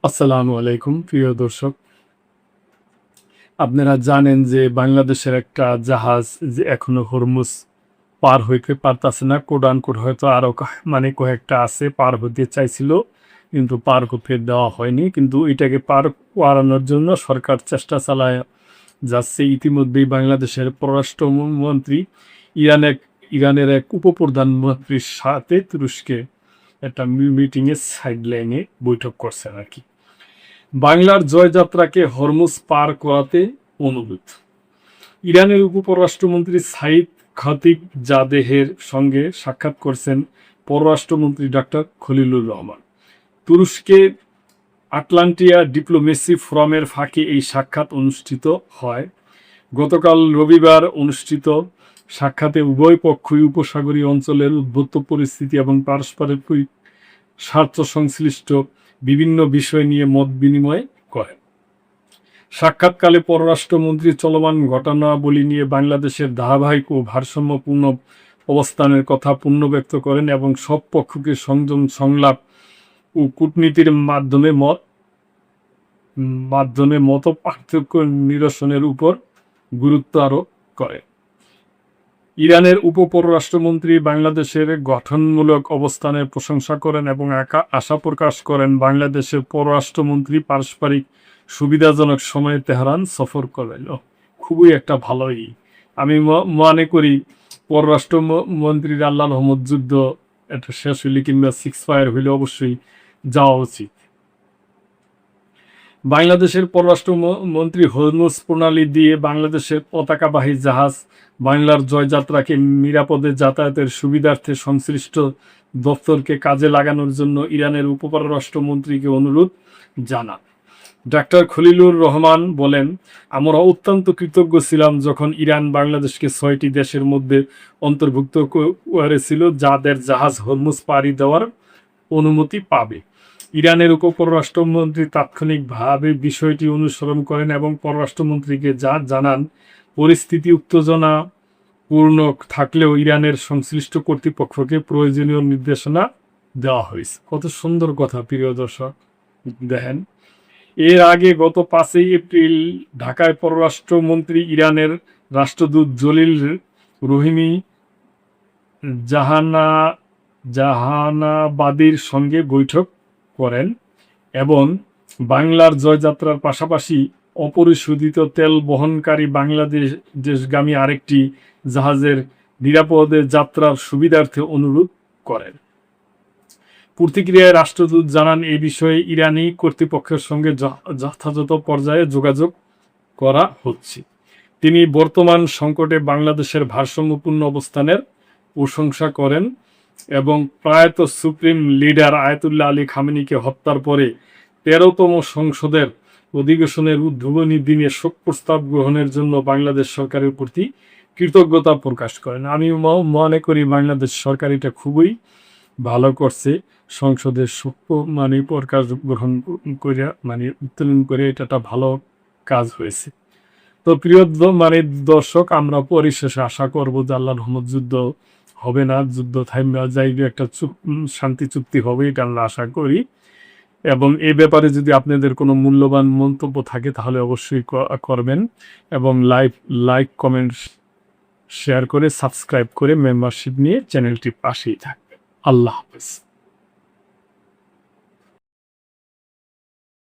আসসালামু আলাইকুম প্রিয় দর্শক। আপনারা জানেন যে বাংলাদেশের একটা জাহাজ যে এখনো হরমুজ পার হইতে পারতাছে না। কোট আনকোট হয়তো আরো কয়েকটা আছে পার হতে চাইছিল, কিন্তু পার করতে দেওয়া হয়নি। কিন্তু এটাকে পার করানোর জন্য সরকার চেষ্টা চালায় যাচ্ছে। ইতিমধ্যেই বাংলাদেশের পররাষ্ট্রমন্ত্রী ইরানের ইরানের এক উপপ্রধানমন্ত্রীর সাথে তুরস্কে একটা মিটিংয়ে সাইডলাইনে বৈঠক করছেন আর কি। বাংলার জয়যাত্রাকে হরমুজ পার করাতে অনুরোধ। ইরানের উপপররাষ্ট্রমন্ত্রী সাইদ খাতিবজাদেহের সঙ্গে সাক্ষাৎ করেছেন পররাষ্ট্রমন্ত্রী ডক্টর খলিলুর রহমান। তুরস্কের আটলান্টিয়া ডিপ্লোমেসি ফোরামের ফাঁকে এই সাক্ষাৎ অনুষ্ঠিত হয়। গতকাল রবিবার অনুষ্ঠিত সাক্ষাতে উভয় পক্ষই উপসাগরীয় অঞ্চলের উদ্ভূত পরিস্থিতি এবং পারস্পরিক স্বার্থ সংশ্লিষ্ট বিভিন্ন বিষয় নিয়ে মত বিনিময় করেন। সাক্ষাৎকালে পররাষ্ট্রমন্ত্রী চলমান ঘটনাবলী নিয়ে বাংলাদেশের ধারাবাহিক ও ভারসাম্যপূর্ণ অবস্থানের কথা পুনর্ব্যক্ত করেন এবং সব পক্ষকে সংযম, সংলাপ ও কূটনীতির মাধ্যমে মত পার্থক্য নিরসনের উপর গুরুত্ব আরোপ করেন। ইরানের উপপররাষ্ট্রমন্ত্রী বাংলাদেশের গঠনমূলক অবস্থানের প্রশংসা করেন এবং আশা প্রকাশ করেন বাংলাদেশের পররাষ্ট্রমন্ত্রী পারস্পরিক সুবিধাজনক সময়ে তেহরান সফর করেন। খুবই একটা ভালোই, আমি মনে করি পররাষ্ট্রমন্ত্রীর আল্লাহ রহমত যুদ্ধ এটা শেষ হইলে কিংবা সিক্সফায়ার হইলে অবশ্যই যাওয়া উচিত। বাংলাদেশের পররাষ্ট্রমন্ত্রী হরমুজ প্রণালী দিয়ে বাংলাদেশের পতাকাবাহী জাহাজ বাংলার জয়যাত্রাকে নিরাপদে যাতায়াতের সুবিধার্থে সংশ্লিষ্ট দপ্তরকে কাজে লাগানোর জন্য ইরানের উপপররাষ্ট্রমন্ত্রীকে অনুরোধ জানান। ডাক্তার খলিলুর রহমান বলেন, আমরা অত্যন্ত কৃতজ্ঞ ছিলাম যখন ইরান বাংলাদেশকে 6টি দেশের মধ্যে অন্তর্ভুক্ত করেছিল যাদের জাহাজ হরমুজ পাড়ি দেওয়ার অনুমতি পাবে। ইরানের উপপররাষ্ট্রমন্ত্রী তাৎক্ষণিকভাবে বিষয়টি অনুসরণ করেন এবং পররাষ্ট্রমন্ত্রীকে জানান পরিস্থিতি উত্তেজনাপূর্ণ থাকলেও ইরানের সংশ্লিষ্ট কর্তৃপক্ষকে প্রয়োজনীয় নির্দেশনা দেওয়া হয়েছে। কত সুন্দর কথা প্রিয় দর্শক, দেখেন। এর আগে গত 5 এপ্রিল ঢাকায় পররাষ্ট্রমন্ত্রী ইরানের রাষ্ট্রদূত জলিল রহিমি জাহানাবাদীর সঙ্গে বৈঠক করেন এবং বাংলার জয়যাত্রার পাশাপাশি অপরিশোধিত তেল বহনকারী বাংলাদেশগামী আরেকটি জাহাজের নিরাপদে যাত্রার সুবিধার্থে অনুরোধ করেন। প্রতিক্রিয়ায় রাষ্ট্রদূত জানান, এই বিষয়ে ইরানি কর্তৃপক্ষের সঙ্গে যথাযথ পর্যায়ে যোগাযোগ করা হচ্ছে। তিনি বর্তমান সংকটে বাংলাদেশের ভারসাম্যপূর্ণ অবস্থানের প্রশংসা করেন এবং প্রয়াত সুপ্রিম লিডার আয়াতুল্লাহ আলী খামেনিকে হত্যার পরে 13তম সংসদের অধিবেশনের উদ্বোধনী দিনে শোক প্রস্তাব গ্রহণের জন্য বাংলাদেশ সরকারের প্রতি কৃতজ্ঞতা প্রকাশ করেন। আমি মনে করি বাংলাদেশ সরকার এটা খুবই ভালো করছে, সংসদের শোক প্রকাশ গ্রহণ করে উত্তোলন করে এটা ভালো কাজ হয়েছে। তো প্রিয় দর্শক, আমরা পরিশেষে আশা করব যে আল্লাহ রহমত যুদ্ধ হবে না, যুদ্ধ থামবে যাইবে, একটা শান্তি চুক্তি হবে, এটা আমরা আশা করি। এবং এই ব্যাপারে যদি আপনাদের কোনো মূল্যবান মন্তব্য থাকে তাহলে অবশ্যই করবেন এবং লাইক কমেন্ট শেয়ার করে সাবস্ক্রাইব করে মেম্বারশিপ নিয়ে চ্যানেলটি পাশেই থাকবেন। আল্লাহ হাফেজ।